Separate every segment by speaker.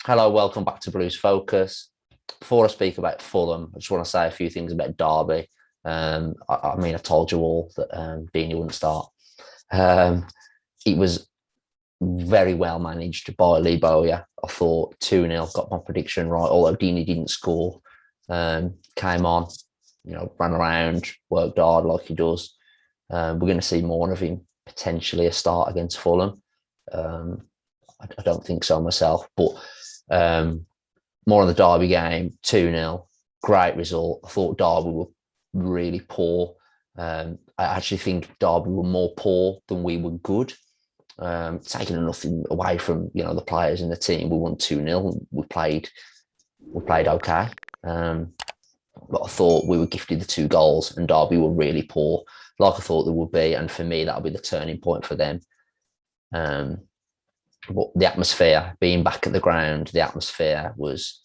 Speaker 1: Hello, welcome back to Blues Focus. Before I speak about Fulham, I just want to say a few things about Derby. I told you all that Deeney wouldn't start. Um, it was very well managed by Lee Bowyer. I thought 2-0, got my prediction right, although Deeney didn't score. Came on, ran around, worked hard like he does. We're going to see more of him, potentially a start against Fulham. Um, I don't think so myself, but um, more on the Derby game, 2-0, great result. I thought Derby were really poor. I actually think Derby were more poor than we were good. Taking nothing away from the players in the team, we won 2-0. We played okay, but I thought we were gifted the 2 goals, and Derby were really poor, like I thought they would be. And for me, that'll be the turning point for them. Um, but the atmosphere, being back at the ground, the atmosphere was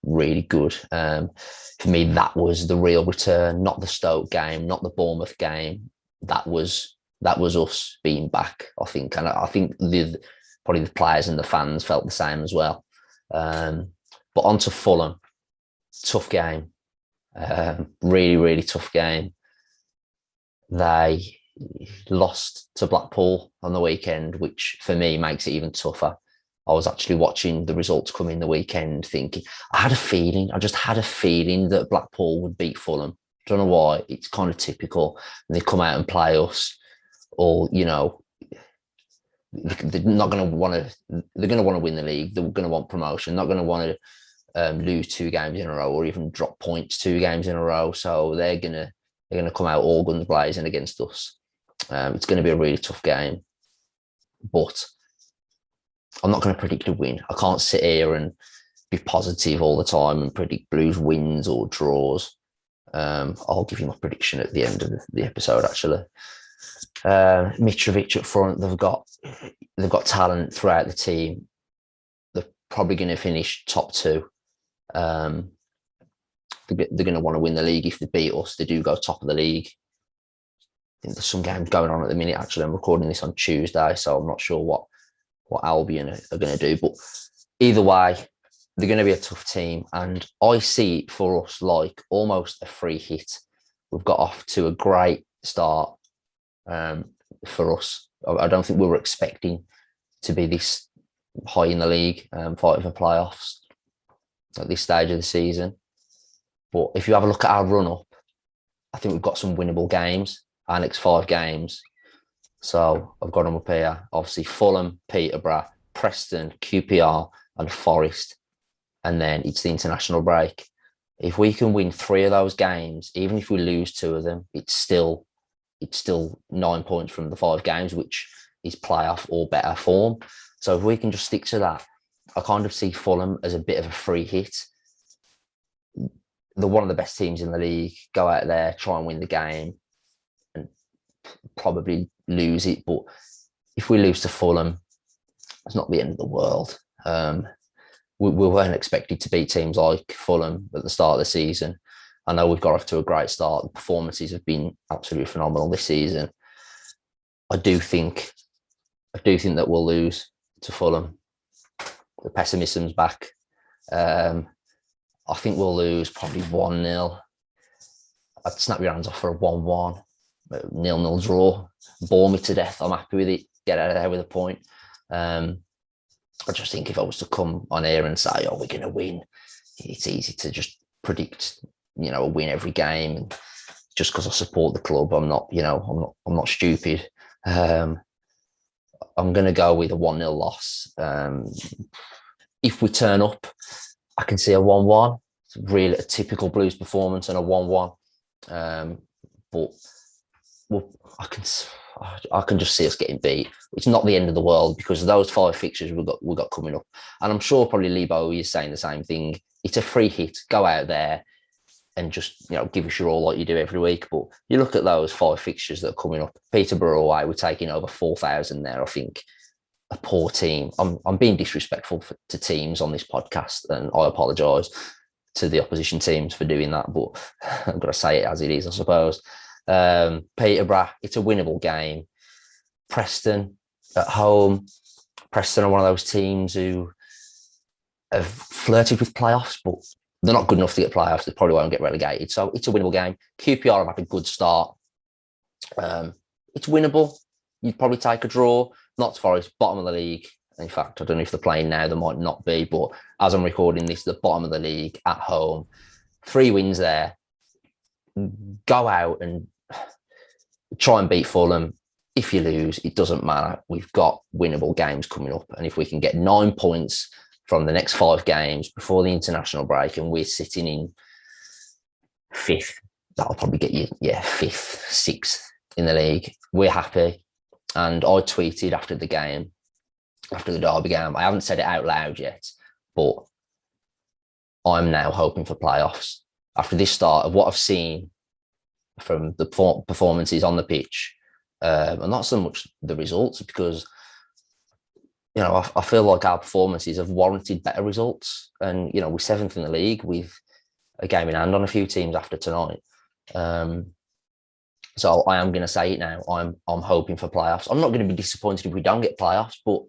Speaker 1: really good. For me, that was the real return, not the Stoke game, not the Bournemouth game. That was us being back, I think, and I think probably the players and the fans felt the same as well. But on to Fulham, tough game, really really tough game. They lost to Blackpool on the weekend, which for me makes it even tougher. I was actually watching the results come in the weekend, thinking I just had a feeling that Blackpool would beat Fulham. Don't know why. It's kind of typical. And they come out and play us, or they're not going to want to. They're going to want to win the league. They're going to want promotion. Not going to want to lose 2 games in a row or even drop points 2 games in a row. So they're gonna come out all guns blazing against us. It's going to be a really tough game, but I'm not going to predict a win. I can't sit here and be positive all the time and predict Blues wins or draws. I'll give you my prediction at the end of the episode. Actually, Mitrovic up front. They've got talent throughout the team. They're probably going to finish top 2. Um, they're going to want to win the league. If they beat us, they do go top of the league. I think there's some games going on at the minute. Actually, I'm recording this on Tuesday, so I'm not sure what Albion are going to do. But either way, they're going to be a tough team, and I see it for us like almost a free hit. We've got off to a great start for us. I don't think we were expecting to be this high in the league, fighting for playoffs at this stage of the season. But if you have a look at our run up, I think we've got some winnable games. Our next 5 games. So I've got them up here. Obviously, Fulham, Peterborough, Preston, QPR, and Forest. And then it's the international break. If we can win 3 of those games, even if we lose 2 of them, it's still 9 points from the 5 games, which is playoff or better form. So if we can just stick to that, I kind of see Fulham as a bit of a free hit. They're one of the best teams in the league. Go out there, try and win the game, and probably lose it. But if we lose to Fulham, it's not the end of the world. We weren't expected to beat teams like Fulham at the start of the season. I know we've got off to a great start. The performances have been absolutely phenomenal this season. I do think that we'll lose to Fulham. The pessimism's back. I think we'll lose probably 1-0. I'd snap your hands off for a 1-1. 0-0 draw. Bore me to death. I'm happy with it. Get out of there with a point. I just think if I was to come on here and say, "Oh, we're going to win," it's easy to just predict, a win every game. And just because I support the club, I'm not stupid. I'm going to go with a 1-0 loss. If we turn up, I can see a 1-1. It's really a typical Blues performance and a 1-1. But I can just see us getting beat. It's not the end of the world because of those 5 fixtures we've got coming up. And I'm sure probably Lebo is saying the same thing. It's a free hit. Go out there and just give us your all like you do every week. But you look at those 5 fixtures that are coming up. Peterborough away, we're taking over 4,000 there. I think a poor team. I'm being disrespectful to teams on this podcast, and I apologise to the opposition teams for doing that. But I've got to say it as it is, I suppose. Peterborough, it's a winnable game. Preston at home. Preston are one of those teams who have flirted with playoffs, but they're not good enough to get playoffs. They probably won't get relegated. So it's a winnable game. QPR have had a good start. It's winnable. You'd probably take a draw. Not Forest, bottom of the league. In fact, I don't know if they're playing now. They might not be. But as I'm recording this, the bottom of the league at home. 3 wins there. Go out and try and beat Fulham. If you lose, it doesn't matter. We've got winnable games coming up. And if we can get 9 points from the next 5 games before the international break and we're sitting in 5th, that'll probably get you, 5th, 6th in the league. We're happy. And I tweeted after the game, after the Derby game, I haven't said it out loud yet, but I'm now hoping for playoffs. After this start of what I've seen from the performances on the pitch, and not so much the results, because I feel like our performances have warranted better results. And we're 7th in the league with a game in hand on a few teams after tonight. So I am going to say it now. I'm hoping for playoffs. I'm not going to be disappointed if we don't get playoffs, but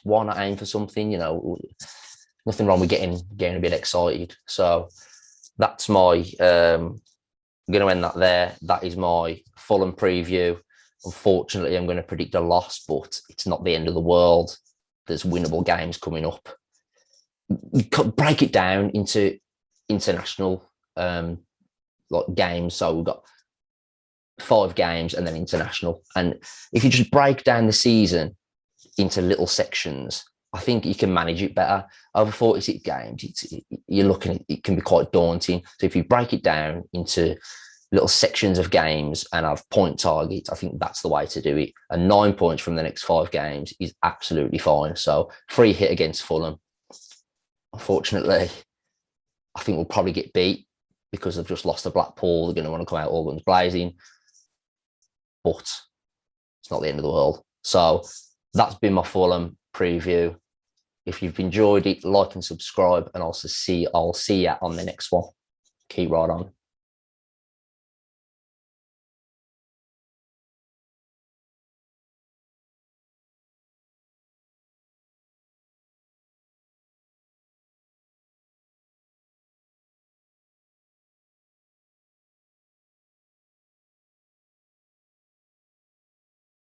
Speaker 1: why not aim for something? Nothing wrong with getting a bit excited. So that's my. I'm going to end that there. That is my Fulham preview. Unfortunately, I'm going to predict a loss, but it's not the end of the world. There's winnable games coming up. You could break it down into international games. So we've got 5 games and then international. And if you just break down the season into little sections, I think you can manage it better. Over 46 games, you're looking at it can be quite daunting. So if you break it down into little sections of games and have point targets, I think that's the way to do it. And 9 points from the next 5 games is absolutely fine. So free hit against Fulham. Unfortunately, I think we'll probably get beat because they've just lost to Blackpool. They're going to want to come out all guns blazing. But it's not the end of the world. So that's been my Fulham preview. If you've enjoyed it, like and subscribe, and I'll see you on the next one. Keep right on.